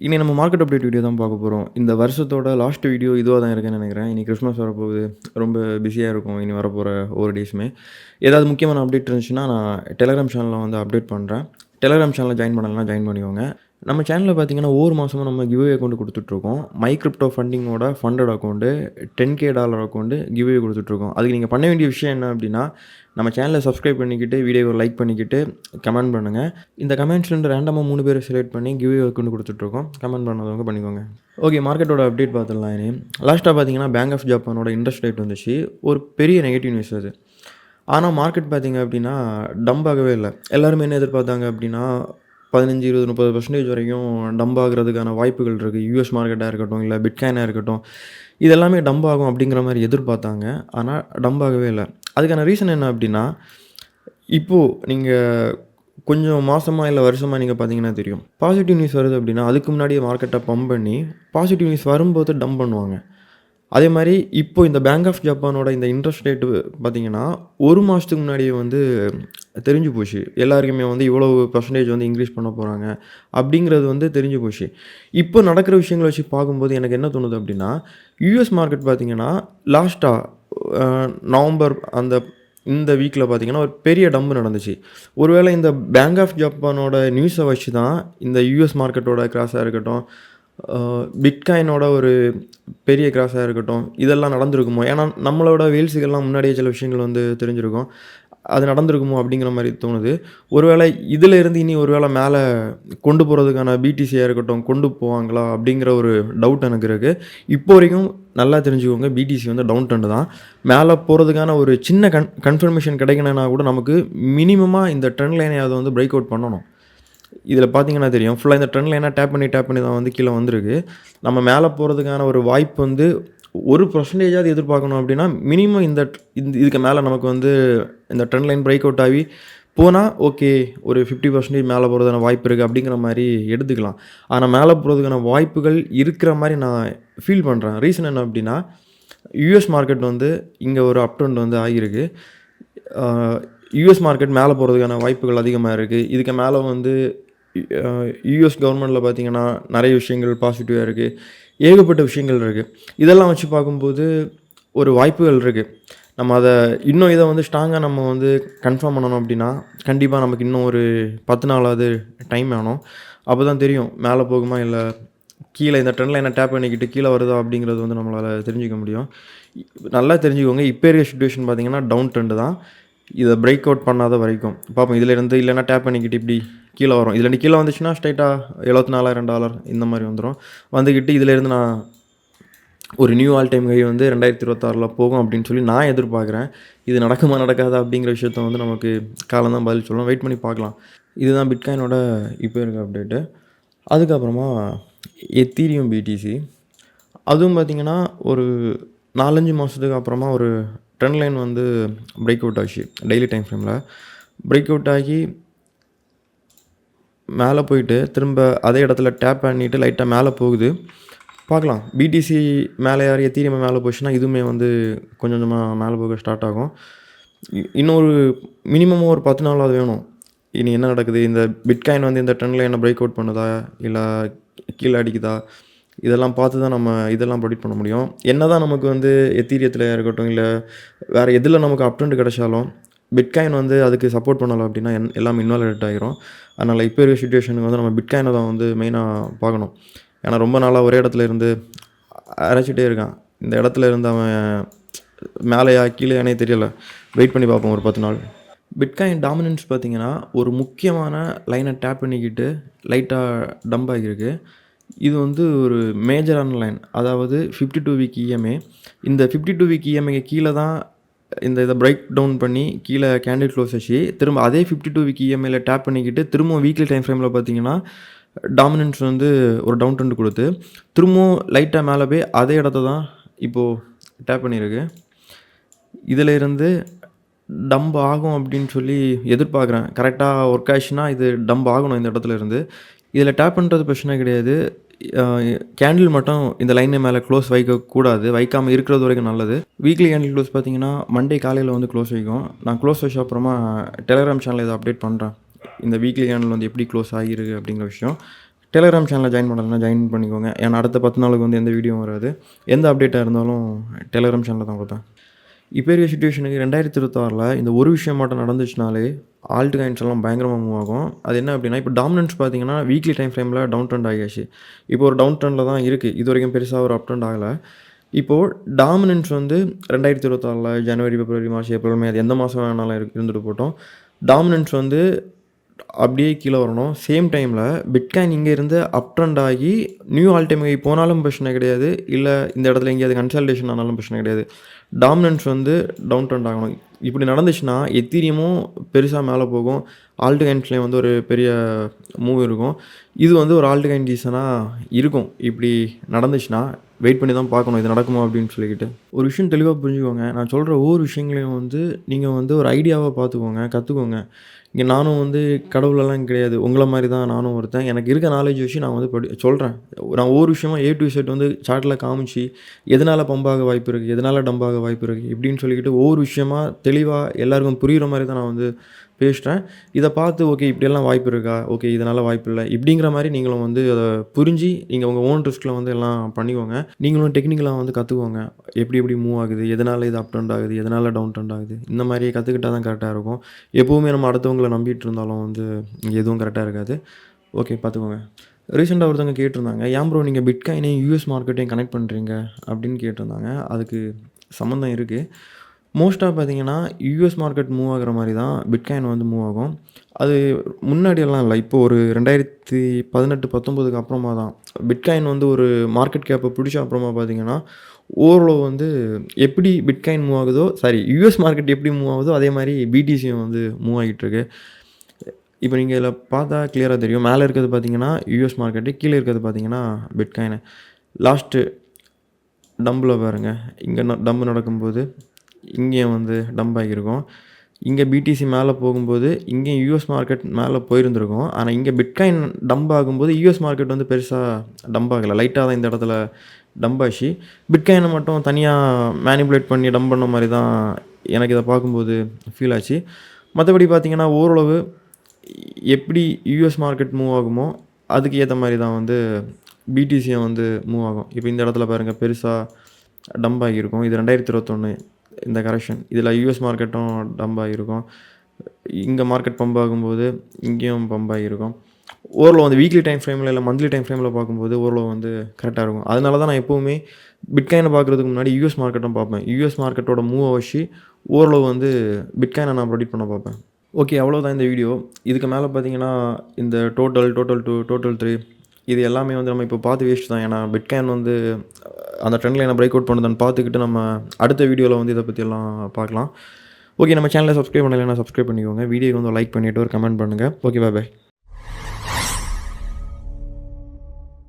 இனி நம்ம market update video தான் பார்க்க போகிறோம். இந்த வருஷத்தோட லாஸ்ட் வீடியோ இதுவா தான் இருக்குன்னு நினைக்கிறேன். இனி கிறிஸ்மஸ் வரப்போகுது. ரொம்ப பிஸியா இருக்கும் இனி வரப்போற ஒவ்வொரு டேஸுமே. ஏதாவது முக்கியமான அப்டேட் இருந்துச்சுன்னா, நான் டெலகிராம் சேனல்ல வந்து அப்டேட் பண்றேன். டெலகிராம் சேனல்ல ஜாயின் பண்ணலனா ஜாயின் பண்ணிக்கோங்க. நம்ம சேனல்ல பார்த்தீங்கன்னா, ஒவ்வொரு மாசமும் நம்ம கிவ்அவே அக்கவுண்ட் குடுத்துட்ருக்கோம். மை கிரிப்டோ ஃபண்டிங்கோட funded account $10K account giveaway குடுத்துட்ருக்கோம். அதுக்கு நீங்க பண்ண வேண்டிய விஷயம் என்ன அப்டின்னா, நம்ம சேனலை சப்ஸ்கிரைப் பண்ணிக்கிட்டு, வீடியோவை லைக் பண்ணிக்கிட்டு, கமெண்ட் பண்ணுங்க. இந்த கமெண்ட்ஸ்லேருந்து ரேண்டமா 3 பேரை செலக்ட் பண்ணி கிவ்அவே அக்கவுண்ட் குடுத்துட்ருக்கோம். கமெண்ட் பண்ணாதவங்க பண்ணிக்கோங்க. ஓகே, மார்க்கெட்டோட அப்டேட் பார்த்துடலாம் இனி. லாஸ்ட்டா பார்த்தீங்கன்னா, பேங்க் ஆஃப் ஜப்பானோட இன்ட்ரெஸ்ட் ரேட் வந்துச்சு. ஒரு பெரிய நெகட்டிவ் நியூஸ் அது. ஆனா மார்க்கெட் பார்த்தீங்க அப்டின்னா, டம்ப் ஆகவே இல்ல. எல்லாருமே என்ன எதிர்பார்த்தாங்க அப்டின்னா, 15, 20, 30% வரைக்கும் டம்ப் ஆகுறதுக்கான வாய்ப்புகள் இருக்கு. யுஎஸ் மார்க்கெட்டா இருக்கட்டும், இல்ல பிட்காயினா இருக்கட்டும். இது எல்லாமே டம்ப் ஆகும் அப்டிங்கிற மாரி எதிர்பார்த்தாங்க. ஆனா டம்ப் ஆகவே இல்ல. அதுக்கான ரீசன் என்ன அப்டின்னா, இப்போ நீங்க கொஞ்சம் மாசமா இல்ல வருஷமா நீங்க பார்த்தீங்கன்னா தெரியும். பாசிட்டிவ் நியூஸ் வருது அப்டின்னா, அதுக்கு முன்னாடியே மார்க்கெட்ட பம்ப் பண்ணி, பாசிட்டிவ் நியூஸ் வரும்போது டம்ப் பண்ணுவாங்க. அதே மாரி இப்போ இந்த பேங்க் ஆஃப் ஜப்பானோட இந்த இன்ட்ரெஸ்ட் ரேட் பார்த்தீங்கன்னா, 1 மாசத்துக்கு முன்னாடியே வந்து தெரிஞ்சு போச்சு. எல்லாருக்குமே வந்து இவ்வளவு பெர்சன்டேஜ் வந்து இன்கிரீஸ் பண்ண போறாங்க. அப்டிங்கிறது வந்து தெரிஞ்சு போச்சு. இப்போ நடக்கிற விஷயங்கள வச்சு பார்க்கும்போது எனக்கு என்ன தோணுது அப்டின்னா, யுஎஸ் மார்க்கெட் பார்த்தீங்கன்னா, லாஸ்ட்டா அ நவம்பர் இந்த வீக்ல பார்த்தீங்கன்னா, ஒரு பெரிய டம்ப் நடந்துச்சு. ஒருவேளை இந்த பேங்க் ஆஃப் ஜப்பானோட நியூஸ வச்சு தான் இந்த யுஎஸ் மார்க்கெட்டோட கிராஷா இருக்கட்டும், அ பிட்காயினோட ஒரு பெரிய கிராஷா இருக்கட்டும், இதெல்லாம் நடந்திருக்குமோ? ஏன்னா, நம்மளோட வேல்ஸுக்கெல்லாம் முன்னாடியே சில விஷயங்கள் வந்து தெரிஞ்சிருக்கும். அது நடந்திருக்குமோ? அப்படிங்கிற மாரி தோணுது. ஒருவேளை இதுல இருந்து இனி ஒரு வேள மேல கொண்டு போறதுக்கான பிடிசியா இருக்கட்டும், கொண்டு போவாங்களா? அப்படிங்கிற ஒரு டவுட் எனக்கு இருக்கு. இப்போ வரைக்கும் நல்லா தெரிஞ்சுக்கோங்க, பிடிசி வந்து டவுன் ட்ரெண்ட் தான். மேல போறதுக்கான ஒரு சின்ன கன்ஃபர்மேஷன் கிடைக்கணும்னா கூட நமக்கு மினிமமா இந்த ட்ரெண்ட் லைனையாவது வந்து பிரேக் அவுட் பண்ணணும். இதில பார்த்தீங்கன்னா தெரியும். ஃபுல்லா இந்த ட்ரெண்ட் லைனா டேப் பண்ணி தான் வந்து கீழ வந்திருக்கு. நம்ம மேல போறதுக்கான ஒரு வாய்ப்பு வந்து 1% எதிர்பார்க்கணும் அப்டின்னா, மினிமம் இதுக்கு மேல நமக்கு வந்து இந்த ட்ரெண்ட் லைன் பிரேக் அவுட் ஆகி போனா, ஓகே, ஒரு 50% மேல போறதுக்கான வாய்ப்பு இருக்கு அப்டிங்கிற மாரி எடுத்துக்கலாம். ஆனா மேல போறதுக்கான வாய்ப்புகள் இருக்கிற மாரி நான் ஃபீல் பண்றேன். ரீசன் என்ன அப்டின்னா, யுஎஸ் மார்க்கெட் வந்து இங்க ஒரு அப் ட்ரெண்ட் வந்து ஆகியிருக்கு. ஆ யுஎஸ் மார்க்கெட் மேல போறதுக்கான வாய்ப்புகள் அதிகமா இருக்கு. இதுக்கு மேல வந்து அ யுஎஸ் கவர்மெண்ட்ல பார்த்தீங்கன்னா, நெறைய விஷயங்கள் பாசிட்டிவா இருக்கு. ஏகப்பட்ட விஷயங்கள் இருக்கு. இதெல்லாம் வச்சு பார்க்கும்போது ஒரு வாய்ப்புகள் இருக்கு. நம்ம இத வந்து ஸ்ட்ராங்கா நம்ம வந்து கன்ஃபார்ம் பண்ணணும் அப்டின்னா, கண்டிப்பா நமக்கு இன்னும் ஒரு 10 நாளாவது டைம் வேணும். அப்பதான் தெரியும். மேல போகுமா? இல்ல கீழ இந்த ட்ரெண்ட் லைன டேப் பண்ணிக்கிட்டு கீழ வருதா? அப்டிங்கிறது வந்து நம்மளால தெரிஞ்சுக்க முடியும். நல்லா தெரிஞ்சுக்கோங்க. இப்ப இருக்க சிச்சுவேஷன் பார்த்தீங்கன்னா, டவுன் ட்ரெண்ட் தான். இத பிரேக் அவுட் பண்ணாத வரைக்கும். பார்ப்போம். இதிலேருந்து இல்லன்னா டேப் பண்ணிக்கிட்டு இப்டி கீழ வரும். இதுலேருந்து கீழ வந்துச்சுன்னா, ஸ்ட்ரெய்ட்டா $74,000 இந்த மாரி வந்துரும். வந்துகிட்டு இதிலேருந்து நான் ஒரு நியூ ஆல் டைம் ஹை வந்து 2026ல போகும் அப்டின்னு சொல்லி நான் எதிர்பார்க்குறேன். இது நடக்குமா? நடக்காதா? அப்டிங்கிற விஷயத்த வந்து நமக்கு காலம் தான் பதில் சொல்லும். வெயிட் பண்ணி பார்க்கலாம். இதுதான் பிட்காயினோட இப்ப இருக்க அப்டேட்டு. அதுக்கப்புறமா எத்தீரியம் பிடிசி. அதுவும் பார்த்தீங்கன்னா, ஒரு 4, 5 மாசத்துக்கு அப்புறமா ஒரு ட்ரெண்ட் லைன் வந்து பிரேக் அவுட் ஆச்சு. டெய்லி டைம் ஃப்ரேம்ல. பிரேக் அவுட் ஆகி மேல போயிட்டு, திரும்ப அதே இடத்துல டேப் பண்ணிட்டு லைட்டா மேல போகுது. பார்க்கலாம். பிடிசி மேல ஏறி எத்தீரியம் மேல போச்சுன்னா, இதுவுமே வந்து கொஞ்சம் கொஞ்சமா மேல போக ஸ்டார்ட் ஆகும். இன்னும் ஒரு மினிமம் ஒரு 10 நாளாவது வேணும். இனி என்ன நடக்குது? இந்த பிட்காயின் வந்து இந்த ட்ரெண்ட் லைன பிரேக் அவுட் பண்ணுதா? இல்ல கீழ அடிக்குதா? இதெல்லாம் பார்த்து தான் நம்ம இதெல்லாம் ப்ரெடிக்ட் பண்ண முடியும். என்னதான் நமக்கு வந்து எத்தீரியத்தில இருக்கட்டும், இல்ல வேற எதுல நமக்கு அப் ட்ரெண்ட் கிடைச்சாலும், பிட்காயின் வந்து அதுக்கு சப்போர்ட் பண்ணல அப்டின்னா, எல்லாமே இன்வாலிடேட் ஆகிரும். அதனால இப்ப இருக்க சிச்சுவேஷனுக்கு வந்து நம்ம பிட்காயின தான் வந்து மெயினா பார்க்கணும். ஏன்னா ரொம்ப நாளா ஒரே இடத்துல இருந்து அரைச்சுட்டே இருக்கான். இந்த இடத்துல இருந்து அவன் மேலயா கீழயான்னே தெரியல. வெயிட் பண்ணி பார்ப்போம் ஒரு 10 நாள். பிட்காயின் டாமினன்ஸ் பார்த்தீங்கன்னா, ஒரு முக்கியமான லைன டேப் பண்ணிக்கிட்டு லைட்டா டம்ப் ஆகியிருக்கு. இது வந்து ஒரு மேஜரான லைன். அதாவது 52 வீக் இஎம்ஏ. இந்த 52 வீக் இஎம்ஏக்கு கீழ தான் இத பிரேக் டவுன் பண்ணி கீழ கேண்டில் க்ளோஸ் வச்சு, திரும்ப அதே 52 வீக் இஎம்ஏல டேப் பண்ணிக்கிட்டு, திரும்பவும் வீக்லி டைம் ஃப்ரேம்ல பார்த்தீங்கன்னா, டாமினன்ஸ் வந்து ஒரு டவுன் ட்ரெண்ட் குடுத்து, திரும்பவும் லைட்டா மேல போய் அதே இடத்த தான் இப்போ டேப் பண்ணியிருக்கு. இதுல இருந்து டம்ப் ஆகும் அப்டின்னு சொல்லி எதிர்பார்க்குறேன். கரெக்ட்டா ஒர்க் ஆச்சுன்னா, இது டம்ப் ஆகணும் இந்த இடத்துல இருந்து. இதில டேப் பண்றது பிரச்சனை கிடையாது. அ கேண்டில் மட்டும் இந்த லைன் மேல க்ளோஸ் வைக்கக்கூடாது. வைக்காம இருக்கிறது வரைக்கும் நல்லது. வீக்லி கேண்டில் க்ளோஸ் பார்த்தீங்கன்னா, மண்டே காலையில வந்து க்ளோஸ் வைக்கும். நான் க்ளோஸ் வச்ச அப்புறமா டெலகிராம் சேனல்ல இத அப்டேட் பண்றேன். இந்த வீக்லி கேண்டில் வந்து எப்படி க்ளோஸ் ஆகியிருக்கு அப்படிங்கிற விஷயம். டெலகிராம் சேனலில் ஜாயின் பண்ணலைன்னா ஜாயின் பண்ணிக்கோங்க. ஏன்னா அடுத்த 10 நாளுக்கு வந்து எந்த வீடியோவும் வராது. எந்த அப்டேட்டாக இருந்தாலும் டெலகிராம் சேனலில் தான் கொடுப்பேன். இப்போ இருக்கிற சிச்சுவேஷனுக்கு 2026ல் இந்த ஒரு விஷயம் மட்டும் நடந்துச்சுனாலே ஆல்ட் காயின்ஸ் எல்லாம் பயங்கரமாக மூவ் ஆகும். அது என்ன அப்படின்னா, இப்போ டாமினன்ஸ் பார்த்தீங்கன்னா வீக்லி டைம் ஃப்ரேமில் டவுன் ட்ரெண்ட் ஆகியாச்சு. இப்போ ஒரு டவுன் ட்ரெண்டில் தான் இருக்குது. இது வரைக்கும் பெருசாக ஒரு அப் ட்ரெண்ட் ஆகலை. இப்போது டாமினன்ஸ் வந்து 2026ல் ஜனவரி, பிப்ரவரி, மார்ச், ஏப்ரல், மே அது எந்த மாதம் வேணாலும் இருந்துட்டு போட்டோம். டாமினன்ஸ் வந்து அப்படியே கீழே வரணும். சேம் டைமில் பிட்காயின் இங்கே இருந்து அப் ட்ரெண்ட் ஆகி நியூ ஆல் டைம் ஹை போனாலும் பிரச்சனை கிடையாது. இல்லை இந்த இடத்துல எங்கேயாவது கன்சல்டேஷன் ஆனாலும் பிரச்சனை கிடையாது. டாமினன்ஸ் வந்து டவுன் ட்ரெண்ட் ஆகணும். இப்படி நடந்துச்சுன்னா எத்தீரியமும் பெருசாக மேலே போகும். ஆல்ட் காயின்ஸ்லேயும் வந்து ஒரு பெரிய மூவ் இருக்கும். இது வந்து ஒரு ஆல்ட் காயின் ரீசனாக இருக்கும். இப்படி நடந்துச்சுன்னா வெயிட் பண்ணி தான் பார்க்கணும் இது நடக்குமா அப்படின்னு சொல்லிக்கிட்டு. ஒரு விஷயம் தெளிவாக புரிஞ்சுக்கோங்க. நான் சொல்கிற ஒவ்வொரு விஷயங்களையும் வந்து நீங்கள் வந்து ஒரு ஐடியாவாக பார்த்துக்கோங்க, கற்றுக்கோங்க. இங்கே நானும் வந்து கடவுளெல்லாம் கிடையாது. உங்கள மாரி தான் நானும் ஒருத்தன். எனக்கு இருக்க நாலேஜ் வச்சு நான் வந்து சொல்கிறேன். நான் ஒவ்வொரு விஷயமா ஏ டு இசட் வந்து சார்ட்டில் காமிச்சு, எதனால பம்பாக வாய்ப்பு இருக்குது, எதனால டம்பாக வாய்ப்பு இருக்குது இப்படின்னு சொல்லிக்கிட்டு ஒவ்வொரு விஷயமா தெளிவாக எல்லாருக்கும் புரிகிற மாதிரி தான் நான் வந்து பேசுகிறேன். இதை பார்த்து ஓகே இப்படியெல்லாம் வாய்ப்பு இருக்கா, ஓகே இதனால் வாய்ப்பு இல்லை இப்படிங்கிற மாதிரி நீங்களும் வந்து அதை புரிஞ்சு நீங்கள் உங்கள் ஓன் ரிஸ்கில் வந்து எல்லாம் பண்ணிக்கோங்க. நீங்களும் டெக்னிக்கலாக வந்து கற்றுக்கோங்க. எப்படி எப்படி மூவ் ஆகுது, எதனால் இது அப் ட்ரெண்ட் ஆகுது, எதனால் டவுன் ட்ரெண்ட் ஆகுது, இந்த மாதிரி கற்றுக்கிட்டால் தான் கரெக்டாக இருக்கும். எப்போவுமே நம்ம அடுத்தவங்களை நம்பிட்டு இருந்தாலும் வந்து எதுவும் கரெக்டாக இருக்காது. ஓகே பார்த்துக்கோங்க. ரீசெண்டாக ஒருத்தவங்க கேட்டிருந்தாங்க, ஏன் ப்ரோ நீங்கள் பிட்காயினையும் யூஎஸ் மார்க்கெட்டையும் கனெக்ட் பண்ணுறீங்க அப்படின்னு கேட்டிருந்தாங்க. அதுக்கு சம்மந்தம் இருக்குது. மோஸ்ட்டாக பார்த்தீங்கன்னா யூஎஸ் மார்க்கெட் மூவ் ஆகிற மாதிரி தான் பிட்காயின் வந்து மூவ் ஆகும். அது முன்னாடியெல்லாம் இல்லை. இப்போ ஒரு 2018, 19க்கு அப்புறமா தான் பிட்காயின் வந்து ஒரு மார்க்கெட் கேப்பை பிடிச்ச அப்புறமா பார்த்தீங்கன்னா ஓரளவு வந்து எப்படி பிட்காயின் மூவ் ஆகுதோ யூஎஸ் மார்க்கெட் எப்படி மூவ் ஆகுதோ அதே மாதிரி பிடிசியும் வந்து மூவ் ஆகிட்டுருக்கு. இப்போ நீங்கள் இதில் பார்த்தா கிளியராக தெரியும். மேலே இருக்கிறது பார்த்தீங்கன்னா யூஎஸ் மார்க்கெட்டு, கீழே இருக்கிறது பார்த்தீங்கன்னா பிட்காயின். லாஸ்ட்டு டம்பில் பாருங்கள், இங்கே டம்பு நடக்கும்போது இங்கேயும் வந்து டம்ப் ஆகியிருக்கும். இங்கே பிடிசி மேலே போகும்போது இங்கேயும் யூஎஸ் மார்க்கெட் மேலே போயிருந்துருக்கும். ஆனால் இங்கே பிட்காயின் டம்ப் ஆகும்போது யூஎஸ் மார்க்கெட் வந்து பெருசாக டம்ப் ஆகலை. லைட்டாக தான் இந்த இடத்துல டம்ப் ஆச்சு. பிட்காயினை மட்டும் தனியாக மேனிப்புலேட் பண்ணி டம்ப் பண்ண மாதிரி தான் எனக்கு இதை பார்க்கும்போது ஃபீல் ஆச்சு. மற்றபடி பார்த்திங்கன்னா ஓரளவு எப்படி யூஎஸ் மார்க்கெட் மூவ் ஆகுமோ அதுக்கு ஏற்ற மாதிரி தான் வந்து பிடிசியும் வந்து மூவ் ஆகும். இப்போ இந்த இடத்துல பாருங்கள் பெருசாக டம்ப் ஆகியிருக்கும். இது 2021 இந்த கரெக்ஷன். இதில் யூஎஸ் மார்க்கெட்டும் டம்ப் ஆகியிருக்கும். இங்கே மார்க்கெட் பம்ப் ஆகும்போது இங்கேயும் பம்ப் ஆகியிருக்கும். ஓரளவு வந்து வீக்லி டைம் ஃப்ரேமில் இல்லை மந்த்லி டைம் ஃப்ரேமில் பார்க்கும்போது ஓரளவு வந்து கரெக்டாக இருக்கும். அதனால தான் நான் எப்போவுமே பிட்காயினை பார்க்குறதுக்கு முன்னாடி யூஎஸ் மார்க்கெட்டும் பார்ப்பேன். யூஎஸ் மார்க்கெட்டோட மூவை வச்சு ஓரளவு வந்து பிட்காயினை நான் ப்ரெடிக்ட் பண்ண பார்ப்பேன். ஓகே, அவ்வளோதான் இந்த வீடியோ. இதுக்கு மேலே பார்த்தீங்கன்னா இந்த டோட்டல் 2, டோட்டல் 3 இது எல்லாமே வந்து நம்ம இப்போ பார்த்து வேஸ்ட் தான். ஏன்னா பிட்காயின் வந்து அந்த ட்ரெண்டில் என்ன பிரேக் அவுட் பண்ணுதுன்னு பார்த்துக்கிட்டு நம்ம அடுத்த வீடியோவில் வந்து இதை பற்றியெல்லாம் பார்க்கலாம். ஓகே, நம்ம சேனலை சப்ஸ்கிரைப் பண்ணலைன்னா சப்ஸ்கிரைப் பண்ணிக்கோங்க. வீடியோ வந்து லைக் பண்ணிவிட்டு ஒரு கமெண்ட் பண்ணுங்கள். ஓகே, பாய்.